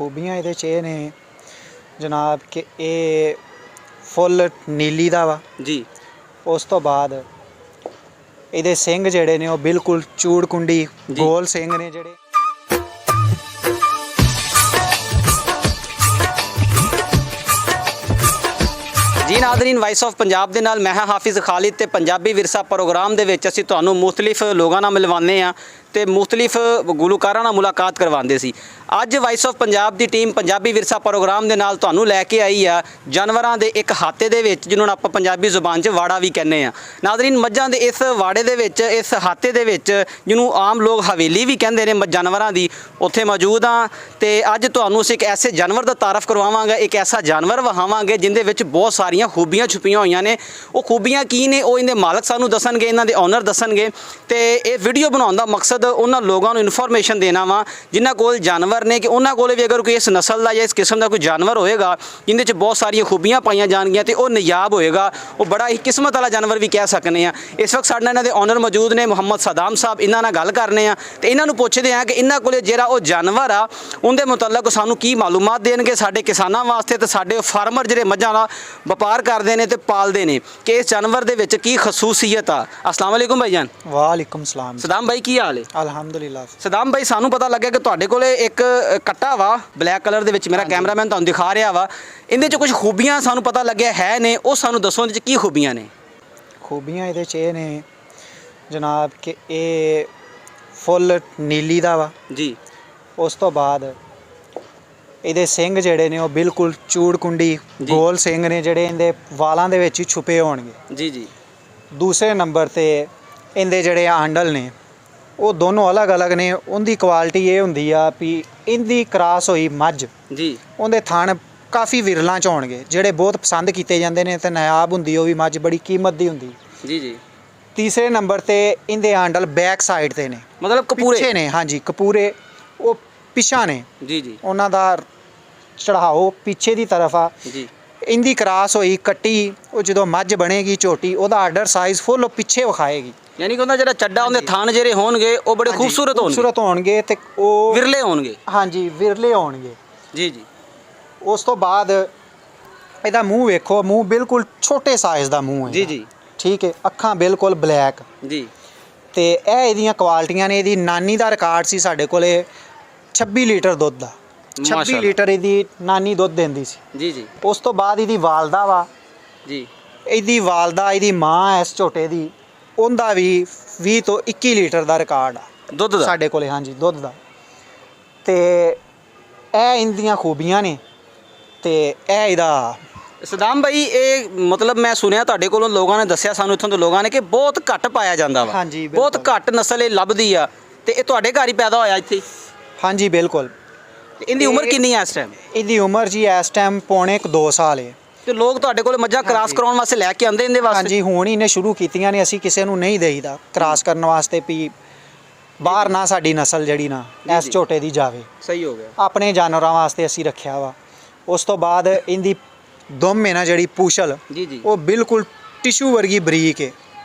खूबियाँ ਇਹਦੇ 'ਚ ਇਹ ਨੇ ਜਨਾਬ ਕਿ ਇਹ ਫੁੱਲ ਨੀਲੀ ਦਾ ਵਾ ਜੀ। ਉਸ ਤੋਂ ਬਾਅਦ ਇਹਦੇ ਸਿੰਘ ਜਿਹੜੇ ਨੇ ਉਹ ਬਿਲਕੁਲ ਚੂੜ ਕੁੰਡੀ ਗੋਲ ਸਿੰਘ ਨੇ ਜਿਹੜੇ। जी नादरीन, वाइस ऑफ पंजाब दे नाल मैं हाँ हाफिज़ खालिद ते पंजाबी विरसा प्रोग्राम दे विच असीं तुहानूं मुख्तलिफ लोगों नाल मिलवाने आ ते मुख्तलिफ गुलकारां नाल मुलाकात करवाते सी। अज वाइस ऑफ पंजाब दी टीम पंजाबी विरसा प्रोग्राम दे नाल तुहानूं लैके आई आ जानवरां दे एक हाते दे विच जिन्हों आपां पंजाबी जुबान च वाड़ा भी कहने आ। नादरीन, मझां दे इस वाड़े दे विच इस हाते दे विच जिन्हों आम लोग हवेली भी कहंदे ने जानवरां दी, उत्थे मौजूद हाँ ते अज तुहानूं असीं एक ऐसे जानवर दा तारफ करवावांगे, एक ऐसा जानवर वहावांगे जिंदे विच बहुत सारियां खूबियां छुपियां होईयां ने। वो खूबियां की ने वो इहदे मालक सानूं दसणगे, इन्हां दे ओनर दसणगे ते ये वीडियो बनाउण दा मकसद उन्हां लोगों नूं इन्फॉर्मेशन देना वा जिन्हां कोल जानवर ने कि उन्हां कोल भी अगर कोई इस नस्ल का या इस किस्म का कोई जानवर होएगा जिंदे च बहुत सारिया खूबियां पाईयां जाणगियां ते वो नायाब होएगा, वो बड़ा ही किस्मत वाला जानवर भी कह सकते हैं। इस वक्त साडे इन्हां दे ओनर मौजूद ने मोहम्मद सदाम साहब, इन्हां नाल गल करने आ ते इन्हां नूं पुछदे आ कि इन्हां कोल जिहड़ा वो जानवर आ उहदे मुतलक सानूं की मालूमात देणगे साडे किसानां वास्ते ते साडे फार्मर जिहड़े मझां दा वपार करदे ने ते पालदे ने कि इस जानवर दे विच की खसूसियत आ। अस्सलाम वालेकुम भाईजान। वालेकुम सलाम। सदाम भाई की हाल है? अल्हम्दुलिल्लाह। सदाम भाई, सानू पता लगे कि तुहाडे कोले एक कट्टा वा ब्लैक कलर दे विच, मेरा कैमरामैन तुहानूं दिखा रहा वा, इहदे च कुछ खूबियां सानू पता लगे है ने, वो सानू दसो इहदे च की खूबियां ने? खूबियाँ ਇਹਦੇ 'ਚ ਇਹ ਨੇ ਜਨਾਬ ਕਿ ਇਹ ਫੁੱਲ ਨੀਲੀ ਦਾ ਵਾ जी। ਉਸ ਤੋਂ ਬਾਅਦ ਇਹਦੇ ਸਿੰਘ ਜਿਹੜੇ ਨੇ ਉਹ ਬਿਲਕੁਲ ਚੂੜ ਕੁੰਡੀ ਗੋਲ ਸਿੰਘ ਨੇ ਜਿਹੜੇ ਇਹਦੇ ਵਾਲਾਂ ਦੇ ਵਿੱਚ ਹੀ ਛੁਪੇ ਹੋਣਗੇ। जी जी। ਦੂਸਰੇ ਨੰਬਰ ਤੇ ਇਹਦੇ ਜਿਹੜੇ ਆਂਡਲ ਨੇ ਉਹ ਦੋਨੋਂ ਅਲੱਗ-ਅਲੱਗ ਨੇ। ਉਹਦੀ ਕੁਆਲਿਟੀ ਇਹ ਹੁੰਦੀ ਆ ਵੀ ਇਹਦੀ ਕ੍ਰਾਸ ਹੋਈ ਮੱਝ जी। ਉਹਦੇ ਥਣ ਕਾਫੀ ਵਿਰਲਾਂ 'ਚ ਹੋਣਗੇ ਜਿਹੜੇ ਬਹੁਤ ਪਸੰਦ ਕੀਤੇ ਜਾਂਦੇ ਨੇ ਤੇ ਨਾਇਆਬ ਹੁੰਦੀ ਉਹ ਵੀ ਮੱਝ ਬੜੀ ਕੀਮਤ ਦੀ ਹੁੰਦੀ। जी जी। ਤੀਸਰੇ ਨੰਬਰ ਤੇ ਇਹਦੇ ਆਂਡਲ ਬੈਕ ਸਾਈਡ ਤੇ ਨੇ, मतलब कपूरे? ਪਿੱਛੇ ਨੇ। ਹਾਂਜੀ, ਕਪੂਰੇ ਉਹ ਪਿਛਾਂ ਨੇ, जी जी। ਉਹਨਾਂ ਦਾ ਚੜਾਓ ਪਿੱਛੇ ਦੀ ਤਰਫ ਆ। जी। ਇੰਦੀ ਕ੍ਰਾਸ ਹੋਈ ਕੱਟੀ ਉਹ ਜਦੋਂ ਮੱਝ ਬਣੇਗੀ ਝੋਟੀ ਉਹਦਾ ਆਰਡਰ ਸਾਈਜ਼ ਫੁੱਲ ਉਹ ਪਿੱਛੇ ਵਿਖਾਏਗੀ। यानी कि उहदा जिहड़ा चड्डा उहदे थान ਜਿਹੜੇ ਹੋਣਗੇ ਉਹ ਬੜੇ ਖੂਬਸੂਰਤ ਹੋਣਗੇ। ਖੂਬਸੂਰਤ ਹੋਣਗੇ ਤੇ ਉਹ ਵਿਰਲੇ ਹੋਣਗੇ। ਹਾਂਜੀ, ਵਿਰਲੇ ਹੋਣਗੇ। जी जी। ਉਸ ਤੋਂ ਬਾਅਦ ਇਹਦਾ ਮੂੰਹ ਵੇਖੋ, ਮੂੰਹ ਬਿਲਕੁਲ ਛੋਟੇ ਸਾਈਜ਼ ਦਾ ਮੂੰਹ ਹੈ। जी जी। ਠੀਕ ਹੈ। ਅੱਖਾਂ ਬਿਲਕੁਲ ਬਲੈਕ। जी। ਤੇ ਇਹ ਇਹਦੀਆਂ ਕੁਆਲਿਟੀਆਂ ਨੇ। ਇਹਦੀ ਨਾਨੀ ਦਾ ਰਿਕਾਰਡ ਸੀ ਸਾਡੇ ਕੋਲੇ 26 ਲੀਟਰ ਦੁੱਧ ਦਾ। 26 ਲੀਟਰ ਇਹਦੀ ਨਾਨੀ ਦੁੱਧ ਦਿੰਦੀ ਸੀ। जी जी। ਉਸ ਤੋਂ ਬਾਅਦ ਇਹਦੀ ਵਾਲਦਾ ਵਾ, जी। ਇਹਦੀ ਵਾਲਦਾ ਇਹਦੀ ਮਾਂ ਇਸ ਝੋਟੇ ਦੀ, ਉਹਦਾ ਵੀ 20 ਤੋਂ 21 ਲੀਟਰ ਦਾ ਰਿਕਾਰਡ ਆ ਦੁੱਧ ਦਾ ਸਾਡੇ ਕੋਲੇ। ਹਾਂਜੀ, ਦੁੱਧ ਦਾ। ਤੇ ਇਹ ਇਹਦੀਆਂ ਖੂਬੀਆਂ ਨੇ ਤੇ ਇਹ ਇਹਦਾ। सदाम भाई, ये मतलब मैं सुनिया तुहाडे कोलों लोगों ने दस्सिया सानूं इत्थों दे लोगों ने कि बहुत घट पाया जांदा वा। ਹਾਂਜੀ, बहुत घट नस्ल ਇਹ ਲੱਭਦੀ ਆ ਤੇ ਇਹ ਤੁਹਾਡੇ ਘਰ ਹੀ ਪੈਦਾ ਹੋਇਆ ਇੱਥੇ? ਹਾਂਜੀ ਬਿਲਕੁਲ। ਇਹਦੀ ਉਮਰ ਕਿੰਨੀ ਹੈ ਇਸ ਟਾਈਮ? ਇਹਦੀ ਉਮਰ ਜੀ ਇਸ ਟਾਈਮ ਪੌਣੇ 2 ਸਾਲ ਹੈ। ਤੇ ਲੋਕ ਤੁਹਾਡੇ ਕੋਲ ਮੱਝਾਂ ਕ੍ਰਾਸ ਕਰਾਉਣ ਵਾਸਤੇ ਲੈ ਕੇ ਆਉਂਦੇ ਇਹਦੇ ਵਾਸਤੇ? ਹਾਂਜੀ, ਹੁਣ ਇਹਨੇ ਸ਼ੁਰੂ ਕੀਤੀਆਂ ਨੇ। ਅਸੀਂ ਕਿਸੇ ਨੂੰ ਨਹੀਂ ਦੇਈਦਾ ਕ੍ਰਾਸ ਕਰਨ ਵਾਸਤੇ ਵੀ ਬਾਹਰ ਨਾ ਸਾਡੀ ਨਸਲ ਜਿਹੜੀ ਨਾ ਇਸ ਝੋਟੇ ਦੀ ਜਾਵੇ। ਸਹੀ ਹੋ ਗਿਆ। ਆਪਣੇ ਜਾਨਵਰਾਂ ਵਾਸਤੇ ਅਸੀਂ ਰੱਖਿਆ ਵਾ। ਉਸ ਤੋਂ ਬਾਅਦ ਇਹਦੀ ਦੁਮ ਹੈ ਨਾ ਜਿਹੜੀ ਪੂਛਲ, ਜੀ ਜੀ। ਉਹ ਬਿਲਕੁਲ ਟਿਸ਼ੂ ਵਰਗੀ ਬਰੀਕ ਹੈ।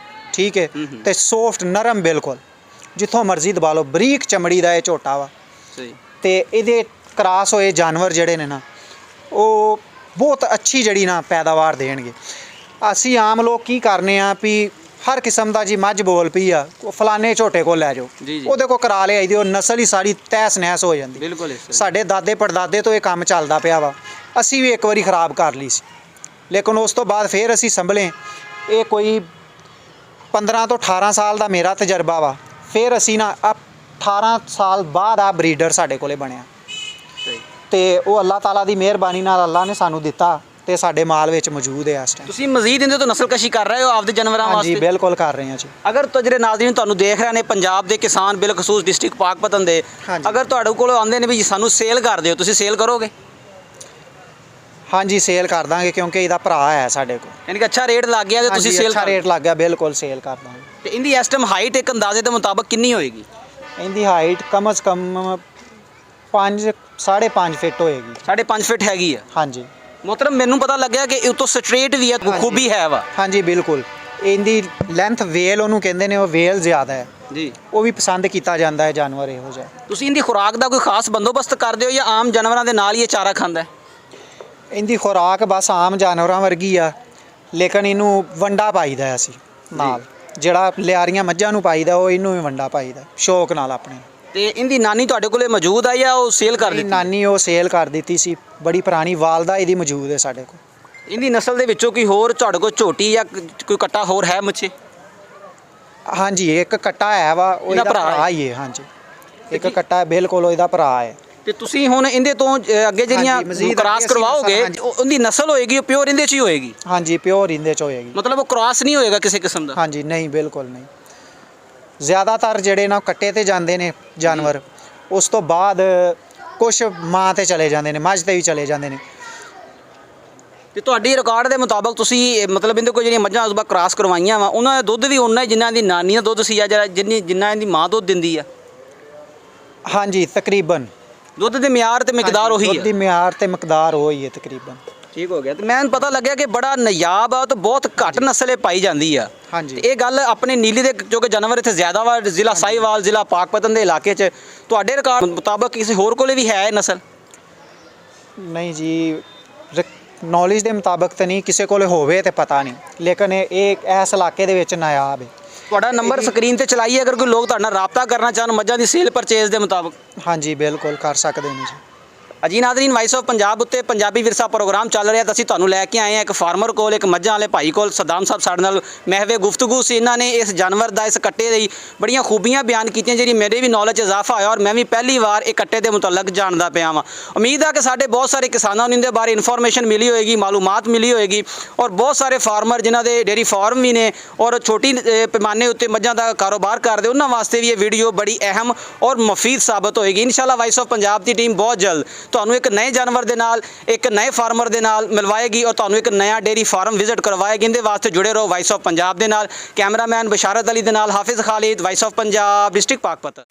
ਠੀਕ ਹੈ। ਤੇ ਸੌਫਟ ਨਰਮ ਬਿਲਕੁਲ, ਜਿੱਥੋਂ ਮਰਜ਼ੀ ਦਬਾ ਲਓ। ਬਰੀਕ ਚਮੜੀ ਦਾ ਇਹ ਝੋਟਾ ਵਾ। ਸਹੀ। ਤੇ ਇਹਦੇ ਕ੍ਰਾਸ ਹੋਏ ਜਾਨਵਰ ਜਿਹੜੇ ਨੇ ਨਾ ਉਹ ਬਹੁਤ ਅੱਛੀ ਜਿਹੜੀ ਨਾ ਪੈਦਾਵਾਰ ਦੇਣਗੇ। ਅਸੀਂ ਆਮ ਲੋਕ ਕੀ ਕਰਨੇ ਆ ਵੀ ਹਰ ਕਿਸਮ ਦਾ ਜੀ ਮੱਝ ਬੋਲ ਪਈ ਆ, ਉਹ ਫਲਾਣੇ ਝੋਟੇ ਕੋਲ ਲੈ ਜਾਓ, ਉਹਦੇ ਕੋਲ ਕਰਾ ਲਿਆਈ ਦੀ, ਉਹ ਨਸਲ ਹੀ ਸਾਰੀ ਤਹਿਸ ਨਹਿਸ ਹੋ ਜਾਂਦੀ। ਬਿਲਕੁਲ। ਸਾਡੇ ਦਾਦੇ ਪੜਦਾਦੇ ਤੋਂ ਇਹ ਕੰਮ ਚੱਲਦਾ ਪਿਆ ਵਾ। ਅਸੀਂ ਵੀ ਇੱਕ ਵਾਰੀ ਖਰਾਬ ਕਰ ਲਈ ਸੀ, ਲੇਕਿਨ ਉਸ ਤੋਂ ਬਾਅਦ ਫਿਰ ਅਸੀਂ ਸੰਭਲੇ। ਇਹ ਕੋਈ 15 ਤੋਂ 18 ਸਾਲ ਦਾ ਮੇਰਾ ਤਜਰਬਾ ਵਾ। ਫਿਰ ਅਸੀਂ ਨਾ 18 ਸਾਲ ਬਾਅਦ ਆ ਬਰੀਡਰ ਸਾਡੇ ਕੋਲੇ ਬਣਿਆ ਤੇ ਉਹ ਅੱਲਾਹ ਤਾਲਾ ਦੀ ਮਿਹਰਬਾਨੀ ਨਾਲ ਅੱਲਾਹ ਨੇ ਸਾਨੂੰ ਦਿੱਤਾ ਤੇ ਸਾਡੇ ਮਾਲ ਵਿੱਚ ਮੌਜੂਦ ਹੈ ਇਸ ਟਾਈਮ। ਤੁਸੀਂ ਮਜ਼ੀਦ ਇਹਦੇ ਤੋਂ ਨਸਲਕਸ਼ੀ ਕਰ ਰਹੇ ਹੋ ਆਪਦੇ ਜਾਨਵਰਾਂ ਵਾਸਤੇ? ਹਾਂਜੀ ਬਿਲਕੁਲ ਕਰ ਰਹੇ ਹਾਂ ਜੀ। ਅਗਰ ਜਿਹੜੇ ਨਾਜ਼ਰੀਨ ਤੁਹਾਨੂੰ ਦੇਖ ਰਹੇ ਨੇ ਪੰਜਾਬ ਦੇ ਕਿਸਾਨ ਬਿਲਖਸੂਸ ਡਿਸਟ੍ਰਿਕਟ ਪਾਕਪਤਨ ਦੇ, ਅਗਰ ਤੁਹਾਡੇ ਕੋਲ ਆਉਂਦੇ ਨੇ ਵੀ ਸਾਨੂੰ ਸੇਲ ਕਰ ਦਿਓ, ਤੁਸੀਂ ਸੇਲ ਕਰੋਗੇ? ਹਾਂਜੀ, ਸੇਲ ਕਰ ਦਾਂਗੇ ਕਿਉਂਕਿ ਇਹਦਾ ਭਰਾ ਹੈ ਸਾਡੇ ਕੋਲ। ਯਾਨੀ ਕਿ ਅੱਛਾ ਰੇਟ ਲੱਗ ਗਿਆ ਤੇ ਤੁਸੀਂ ਸੇਲ ਅੱਛਾ ਰੇਟ ਲੱਗ ਗਿਆ, ਬਿਲਕੁਲ ਸੇਲ ਕਰ ਦਾਂਗੇ। ਤੇ ਇਹਦੀ ਇਸ ਟਾਈਮ ਹਾਈਟ ਇੱਕ ਅੰਦਾਜ਼ੇ ਦੇ ਮੁਤਾਬਕ ਕਿੰਨੀ ਹੋਏਗੀ? ਇਹਦੀ ਹਾਈਟ ਕਮ ਅਜ਼ ਕਮ 5.5 ਫਿਟ ਹੋਏਗੀ। 5.5 ਫਿਟ ਹੈਗੀ ਆ? ਹਾਂਜੀ। ਮਤਲਬ ਮੈਨੂੰ ਪਤਾ ਲੱਗਿਆ ਕਿ ਇਹ ਤੋਂ ਸਟ੍ਰੇਟ ਵੀ ਹੈ, ਖੂਬੀ ਹੈ ਵਾ। ਹਾਂਜੀ ਬਿਲਕੁਲ। ਇਹਦੀ ਲੈਂਥ ਵੇਲ ਉਹਨੂੰ ਕਹਿੰਦੇ ਨੇ, ਉਹ ਵੇਲ ਜ਼ਿਆਦਾ ਹੈ। ਜੀ ਉਹ ਵੀ ਪਸੰਦ ਕੀਤਾ ਜਾਂਦਾ ਹੈ ਜਾਨਵਰ ਇਹੋ ਜਿਹਾ। ਤੁਸੀਂ ਇਹਦੀ ਖੁਰਾਕ ਦਾ ਕੋਈ ਖਾਸ ਬੰਦੋਬਸਤ ਕਰਦੇ ਹੋ ਜਾਂ ਆਮ ਜਾਨਵਰਾਂ ਦੇ ਨਾਲ ਹੀ ਇਹ ਚਾਰਾ ਖਾਂਦਾ ਹੈ? ਇਹਦੀ ਖੁਰਾਕ ਬਸ ਆਮ ਜਾਨਵਰਾਂ ਵਰਗੀ ਆ, ਲੇਕਿਨ ਇਹਨੂੰ ਵੰਡਾ ਪਾਈਦਾ ਅਸੀਂ ਨਾਲ, ਜਿਹੜਾ ਲਿਆਰੀਆਂ ਮੱਝਾਂ ਨੂੰ ਪਾਈਦਾ ਉਹ ਇਹਨੂੰ ਵੀ ਵੰਡਾ ਪਾਈਦਾ ਸ਼ੌਕ ਨਾਲ ਆਪਣੇ। ਤੇ ਇਹਦੀ ਨਾਨੀ ਤੁਹਾਡੇ ਕੋਲੇ ਮੌਜੂਦ ਆ ਜਾਂ ਉਹ ਸੇਲ ਕਰ ਇਹਦੀ ਦਿੱਤੀ? ਨਾਨੀ ਉਹ ਸੇਲ ਕਰ ਦਿੱਤੀ ਸੀ, ਬੜੀ ਪੁਰਾਣੀ ਵਾਲਦਾ ਇਹਦੀ ਮੌਜੂਦ ਹੈ ਸਾਡੇ ਕੋਲ। ਇਹਦੀ ਨਸਲ ਦੇ ਵਿੱਚੋਂ ਕੋਈ ਹੋਰ ਤੁਹਾਡੇ ਕੋਲ ਝੋਟੀ ਜਾਂ ਕੋਈ ਕੱਟਾ ਹੋਰ ਹੈ ਮੁੱਛੇ? ਹਾਂਜੀ ਇੱਕ ਕੱਟਾ ਹੈ ਵਾ, ਉਹ ਇਹਦਾ ਇਹਦਾ ਭਰਾ ਭਰਾ ਹੀ ਹੈ। ਹਾਂਜੀ ਇੱਕ ਕੱਟਾ ਹੈ, ਬਿਲਕੁਲ ਉਹ ਇਹਦਾ ਭਰਾ ਹੈ। ਤੇ ਤੁਸੀਂ ਹੁਣ ਇਹਦੇ ਤੋਂ ਅੱਗੇ ਜਿਹੜੀਆਂ ਹਾਂਜੀ, ਮਜ਼ੀਦ ਕ੍ਰਾਸ ਅੱਗੇ ਅਸੀਂ ਕਰਵਾਓਗੇ ਹਾਂਜੀ। ਉਹਦੀ ਨਸਲ ਹੋਏਗੀ ਉਹ ਪਿਓਰ ਇਹਦੇ 'ਚ ਹੀ ਹੋਏਗੀ? ਹਾਂਜੀ ਪਿਓਰ ਇਹਦੇ ਚ ਹੋਏਗੀ। ਮਤਲਬ ਉਹ ਕ੍ਰਾਸ ਨਹੀਂ ਹੋਏਗਾ ਕਿਸੇ ਕਿਸਮ ਦਾ? ਹਾਂਜੀ ਨਹੀਂ ਬਿਲਕੁਲ ਨਹੀਂ। ਜ਼ਿਆਦਾਤਰ ਜਿਹੜੇ ਨਾ ਕੱਟੇ ਤੇ ਜਾਂਦੇ ਨੇ ਜਾਨਵਰ, ਉਸ ਤੋਂ ਬਾਅਦ ਕੁਝ ਮਾਂ ਤੇ ਚਲੇ ਜਾਂਦੇ ਨੇ, ਮੱਝ ਤੇ ਵੀ ਚਲੇ ਜਾਂਦੇ ਨੇ। ਤੇ ਤੁਹਾਡੀ ਰਿਕਾਰਡ ਦੇ ਮੁਤਾਬਕ ਤੁਸੀਂ ਮਤਲਬ ਇਹਦੇ ਕੋਲ ਜਿਹੜੀਆਂ ਮੱਝਾਂ ਉਸ ਬਾਅਦ ਕ੍ਰਾਸ ਕਰਵਾਈਆਂ ਵਾ ਉਹਨਾਂ ਦਾ ਦੁੱਧ ਵੀ ਉਨਾ ਹੀ ਜਿੰਨਾ ਦੀ ਨਾਨੀ ਦਾ ਦੁੱਧ ਸੀ, ਜਾਂ ਜਿੰਨਾ ਇਹਦੀ ਮਾਂ ਦੁੱਧ ਦਿੰਦੀ ਆ? ਹਾਂਜੀ ਤਕਰੀਬਨ ਦੁੱਧ ਦੇ ਮਿਆਰ ਤੇ ਮਿਕਦਾਰ ਉਹੀ ਦੁੱਧ ਦੀ ਹੈ? ਮਿਆਰ ਤੇ ਮਿਕਦਾਰ ਉਹੀ ਹੈ ਤਕਰੀਬਨ। ਠੀਕ ਹੋ ਗਿਆ। ਤੇ ਮੈਨੂੰ ਪਤਾ ਲੱਗਿਆ ਕਿ ਬੜਾ ਨਯਾਬ ਆ ਤੇ ਬਹੁਤ ਘੱਟ ਨਸਲੇ ਪਾਈ ਜਾਂਦੀ ਆ। ਹਾਂਜੀ। ਤੇ ਇਹ ਗੱਲ ਆਪਣੇ ਨੀਲੀ ਦੇ ਜੋ ਕਿ ਜਾਨਵਰ ਇੱਥੇ ਜ਼ਿਆਦਾ ਵਾ, ਜ਼ਿਲ੍ਹਾ ਸਾਹੀਵਾਲ, ਜ਼ਿਲ੍ਹਾ ਪਾਕਪਤਨ ਦੇ ਇਲਾਕੇ 'ਚ, ਤੁਹਾਡੇ ਰਿਕਾਰਡ ਮੁਤਾਬਕ ਕਿਸੇ ਹੋਰ ਕੋਲੇ ਵੀ ਹੈ ਇਹ ਨਸਲ? ਨਹੀਂ ਜੀ, ਨੌਲੇਜ ਦੇ ਮੁਤਾਬਕ ਤਾਂ ਨਹੀਂ, ਕਿਸੇ ਕੋਲ ਹੋਵੇ ਤੇ ਪਤਾ ਨਹੀਂ, ਲੇਕਿਨ ਇਹ ਇਸ ਇਲਾਕੇ ਦੇ ਵਿੱਚ ਨਾਯਾਬ ਹੈ। ਤੁਹਾਡਾ ਨੰਬਰ ਸਕਰੀਨ ਤੇ ਚਲਾਈਏ, ਅਗਰ ਕੋਈ ਲੋਕ ਤੁਹਾਡੇ ਨਾਲ ਰਾਬਤਾ ਕਰਨਾ ਚਾਹਣ ਮੱਝਾਂ ਦੀ ਸੇਲ ਪਰਚੇਜ਼ ਦੇ ਮੁਤਾਬਕ? ਹਾਂਜੀ ਬਿਲਕੁਲ ਕਰ ਸਕਦੇ ਨੇ ਜੀ। ਅਜੀ ਨਾਜ਼ਰੀਨ, ਵਾਇਸ ਆਫ ਪੰਜਾਬ ਉੱਤੇ ਪੰਜਾਬੀ ਵਿਰਸਾ ਪ੍ਰੋਗਰਾਮ ਚੱਲ ਰਿਹਾ ਤਾਂ ਅਸੀਂ ਤੁਹਾਨੂੰ ਲੈ ਕੇ ਆਏ ਹਾਂ ਇੱਕ ਫਾਰਮਰ ਕੋਲ, ਇੱਕ ਮੱਝਾਂ ਵਾਲੇ ਭਾਈ ਕੋਲ। ਸਦਾਮ ਸਾਹਿਬ ਸਾਡੇ ਨਾਲ ਮਹਿਵੇ ਗੁਫ਼ਤਗੂ ਸੀ। ਇਹਨਾਂ ਨੇ ਇਸ ਜਾਨਵਰ ਦਾ, ਇਸ ਕੱਟੇ ਦੀ ਬੜੀਆਂ ਖੂਬੀਆਂ ਬਿਆਨ ਕੀਤੀਆਂ ਜਿਹੜੀ ਮੇਰੇ ਵੀ ਨੌਲੇਜ 'ਚ ਇਜ਼ਾਫਾ ਹੋਇਆ, ਔਰ ਮੈਂ ਵੀ ਪਹਿਲੀ ਵਾਰ ਇਹ ਕੱਟੇ ਦੇ ਮੁਤਲਕ ਜਾਣਦਾ ਪਿਆ ਵਾਂ। ਉਮੀਦ ਆ ਕਿ ਸਾਡੇ ਬਹੁਤ ਸਾਰੇ ਕਿਸਾਨਾਂ ਨੂੰ ਇਹਦੇ ਬਾਰੇ ਇਨਫੋਰਮੇਸ਼ਨ ਮਿਲੀ ਹੋਏਗੀ, ਮਾਲੂਮਾਤ ਮਿਲੀ ਹੋਏਗੀ, ਔਰ ਬਹੁਤ ਸਾਰੇ ਫਾਰਮਰ ਜਿਨ੍ਹਾਂ ਦੇ ਡੇਅਰੀ ਫਾਰਮ ਵੀ ਨੇ ਔਰ ਛੋਟੀ ਪੈਮਾਨੇ ਉੱਤੇ ਮੱਝਾਂ ਦਾ ਕਾਰੋਬਾਰ ਕਰਦੇ, ਉਹਨਾਂ ਵਾਸਤੇ ਵੀ ਇਹ ਵੀਡੀਓ ਬੜੀ ਅਹਿਮ ਔਰ ਮੁਫੀਦ ਸਾਬਤ ਹੋਏਗੀ। ਇਨਸ਼ਾਅੱਲਾ vice of Punjab the team ਬਹੁਤ ਜਲਦ ਤੁਹਾਨੂੰ ਇੱਕ ਨਏ ਜਾਨਵਰ ਦੇ ਨਾਲ, ਇੱਕ ਨਏ ਫਾਰਮਰ ਦੇ ਨਾਲ ਮਿਲਵਾਏਗੀ ਔਰ ਤੁਹਾਨੂੰ ਇੱਕ ਨया ਡੇਅਰੀ ਫਾਰਮ ਵਿਜ਼ਿਟ ਕਰਵਾਏਗੀ। ਇਹਦੇ ਵਾਸਤੇ ਜੁੜੇ ਰਹੋ ਵਾਇਸ ਆਫ ਪੰਜਾਬ ਦੇ ਨਾਲ। ਕੈਮਰਾਮੈਨ ਬਸ਼ਾਰਤ ਅਲੀ ਦੇ ਨਾਲ Hafiz Khalid, voice of Punjab, district ਪਾਕਪਤਨ।